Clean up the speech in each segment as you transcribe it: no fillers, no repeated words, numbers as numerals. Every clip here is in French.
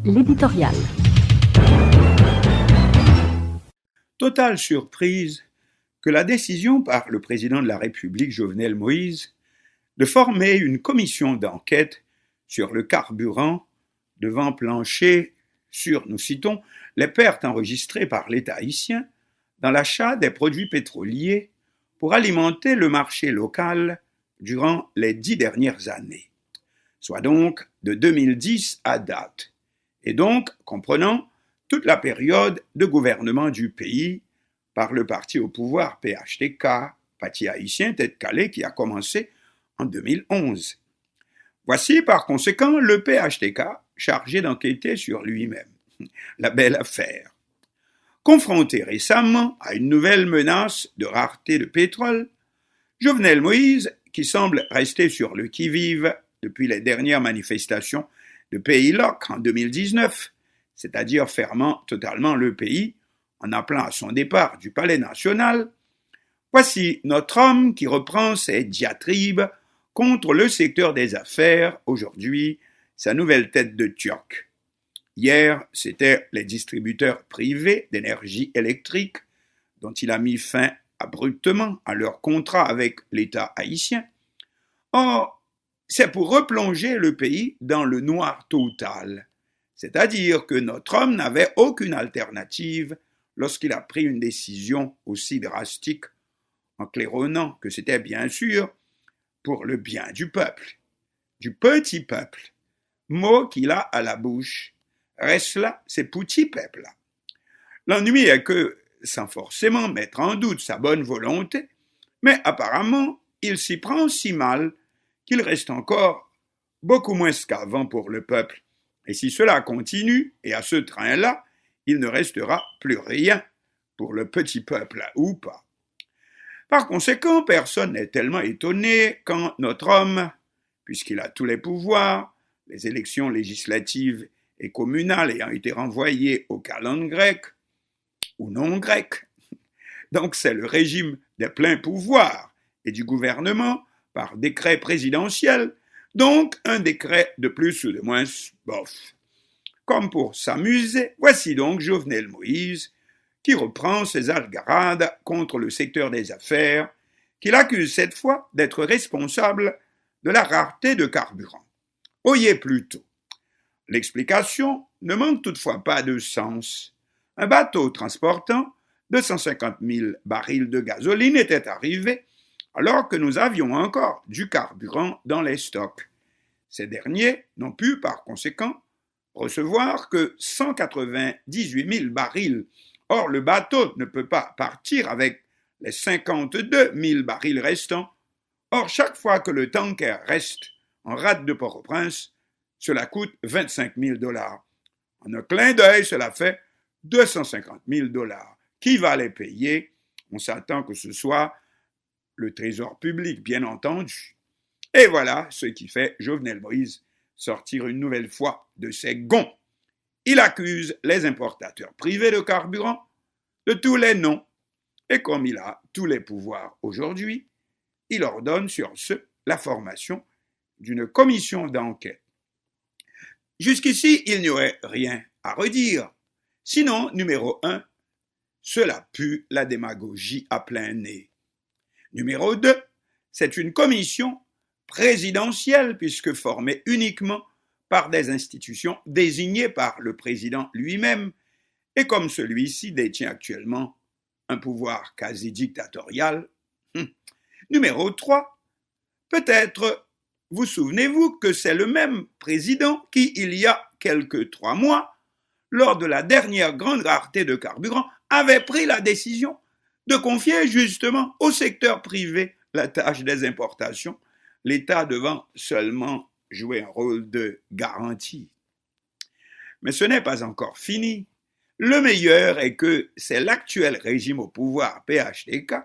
L'éditorial. Totale surprise que la décision par le président de la République, Jovenel Moïse, de former une commission d'enquête sur le carburant devant plancher sur, nous citons, les pertes enregistrées par l'État haïtien dans l'achat des produits pétroliers pour alimenter le marché local durant les 10 dernières années, soit donc de 2010 à date, et donc comprenant toute la période de gouvernement du pays par le parti au pouvoir PHTK, parti haïtien tête calée qui a commencé en 2011. Voici par conséquent le PHTK chargé d'enquêter sur lui-même. La belle affaire. Confronté récemment à une nouvelle menace de rareté de pétrole, Jovenel Moïse, qui semble rester sur le qui-vive depuis les dernières manifestations de Pays-Loc en 2019, c'est-à-dire fermant totalement le pays en appelant à son départ du Palais national, voici notre homme qui reprend ses diatribes contre le secteur des affaires, aujourd'hui sa nouvelle tête de turc. Hier, c'était les distributeurs privés d'énergie électrique dont il a mis fin abruptement à leur contrat avec l'État haïtien. Or, c'est pour replonger le pays dans le noir total, c'est-à-dire que notre homme n'avait aucune alternative lorsqu'il a pris une décision aussi drastique, en claironnant que c'était bien sûr pour le bien du peuple, du petit peuple, mot qu'il a à la bouche. Reste là, ces petits peuples-là. L'ennui est que, sans forcément mettre en doute sa bonne volonté, mais apparemment, il s'y prend si mal qu'il reste encore beaucoup moins qu'avant pour le peuple. Et si cela continue, et à ce train-là, il ne restera plus rien pour le petit peuple, ou pas. Par conséquent, personne n'est tellement étonné quand notre homme, puisqu'il a tous les pouvoirs, les élections législatives et communales ayant été renvoyées au calendrier grec, ou non grec, donc c'est le régime des pleins pouvoirs et du gouvernement par décret présidentiel, donc un décret de plus ou de moins bof. Comme pour s'amuser, voici donc Jovenel Moïse qui reprend ses algarades contre le secteur des affaires, qu'il accuse cette fois d'être responsable de la rareté de carburant. Oyez plutôt. L'explication ne manque toutefois pas de sens. Un bateau transportant 250 000 barils de gasoline était arrivé alors que nous avions encore du carburant dans les stocks. Ces derniers n'ont pu par conséquent recevoir que 198 000 barils. Or, le bateau ne peut pas partir avec les 52 000 barils restants. Or, chaque fois que le tanker reste en rade de Port-au-Prince, cela coûte 25 000 $. En un clin d'œil, cela fait 250 000 $. Qui va les payer? On s'attend que ce soit le trésor public, bien entendu. Et voilà ce qui fait Jovenel Moïse sortir une nouvelle fois de ses gonds. Il accuse les importateurs privés de carburant de tous les noms. Et comme il a tous les pouvoirs aujourd'hui, il ordonne sur ce la formation d'une commission d'enquête. Jusqu'ici, il n'y aurait rien à redire. Sinon, numéro 1, cela pue la démagogie à plein nez. Numéro 2, c'est une commission présidentielle puisque formée uniquement par des institutions désignées par le président lui-même et comme celui-ci détient actuellement un pouvoir quasi dictatorial. Numéro 3, peut-être vous souvenez-vous que c'est le même président qui, il y a quelques 3 mois, lors de la dernière grande rareté de carburant, avait pris la décision de confier justement au secteur privé la tâche des importations, l'État devant seulement jouer un rôle de garantie. Mais ce n'est pas encore fini. Le meilleur est que c'est l'actuel régime au pouvoir PHTK,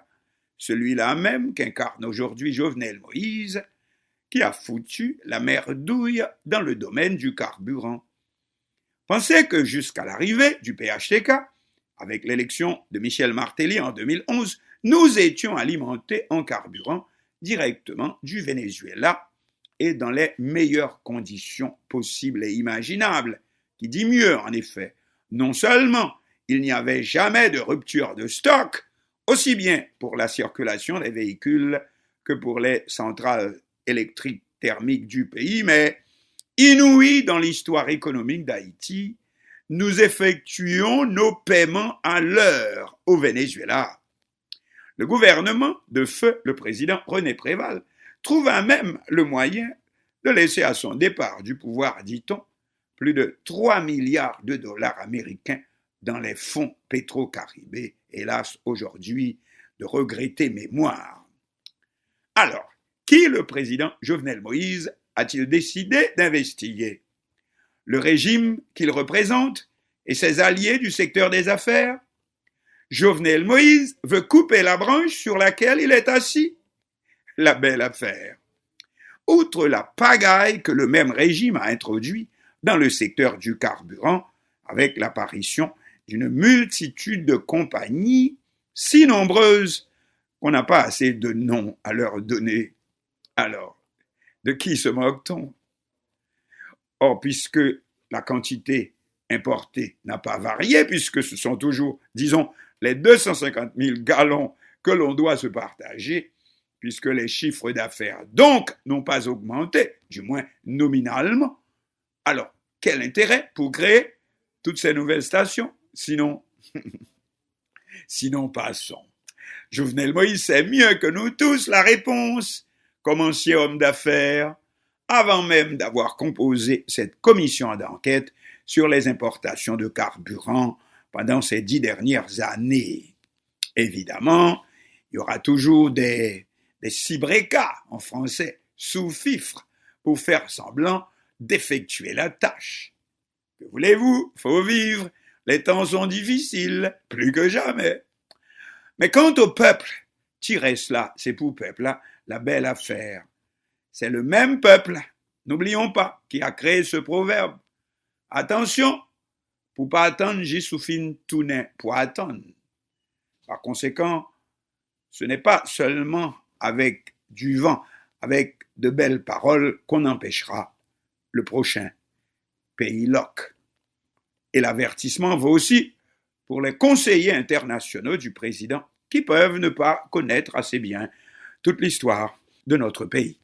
celui-là même qu'incarne aujourd'hui Jovenel Moïse, qui a foutu la merdouille dans le domaine du carburant. Pensez que jusqu'à l'arrivée du PHTK, avec l'élection de Michel Martelly en 2011, nous étions alimentés en carburant directement du Venezuela et dans les meilleures conditions possibles et imaginables, qui dit mieux en effet. Non seulement il n'y avait jamais de rupture de stock, aussi bien pour la circulation des véhicules que pour les centrales électriques thermiques du pays, mais inouï dans l'histoire économique d'Haïti, nous effectuions nos paiements à l'heure au Venezuela. Le gouvernement de feu le président René Préval trouva même le moyen de laisser à son départ du pouvoir, dit-on, plus de 3 milliards de dollars américains dans les fonds pétro-caribés, hélas aujourd'hui de regrettée mémoire. Alors, qui le président Jovenel Moïse a-t-il décidé d'investiguer? Le régime qu'il représente et ses alliés du secteur des affaires? Jovenel Moïse veut couper la branche sur laquelle il est assis. La belle affaire. Outre la pagaille que le même régime a introduit dans le secteur du carburant, avec l'apparition d'une multitude de compagnies si nombreuses qu'on n'a pas assez de noms à leur donner. Alors, de qui se moque-t-on? Or, puisque la quantité importée n'a pas varié, puisque ce sont toujours, disons, les 250 000 gallons que l'on doit se partager, puisque les chiffres d'affaires, donc, n'ont pas augmenté, du moins nominalement, alors, quel intérêt pour créer toutes ces nouvelles stations? Sinon, passons. Jovenel Moïse sait mieux que nous tous la réponse, comme ancien homme d'affaires, avant même d'avoir composé cette commission d'enquête sur les importations de carburant pendant ces 10 dernières années. Évidemment, il y aura toujours des sibrécas, en français, sous-fifres, pour faire semblant d'effectuer la tâche. Que voulez-vous? Faut vivre. Les temps sont difficiles, plus que jamais. Mais quant au peuple, tirez cela, c'est pour peuple-là, la belle affaire. C'est le même peuple, n'oublions pas, qui a créé ce proverbe. Attention, pour pas attendre, j'y souffine tout n'est pour attendre. Par conséquent, ce n'est pas seulement avec du vent, avec de belles paroles qu'on empêchera le prochain pays loc. Et l'avertissement vaut aussi pour les conseillers internationaux du président qui peuvent ne pas connaître assez bien toute l'histoire de notre pays.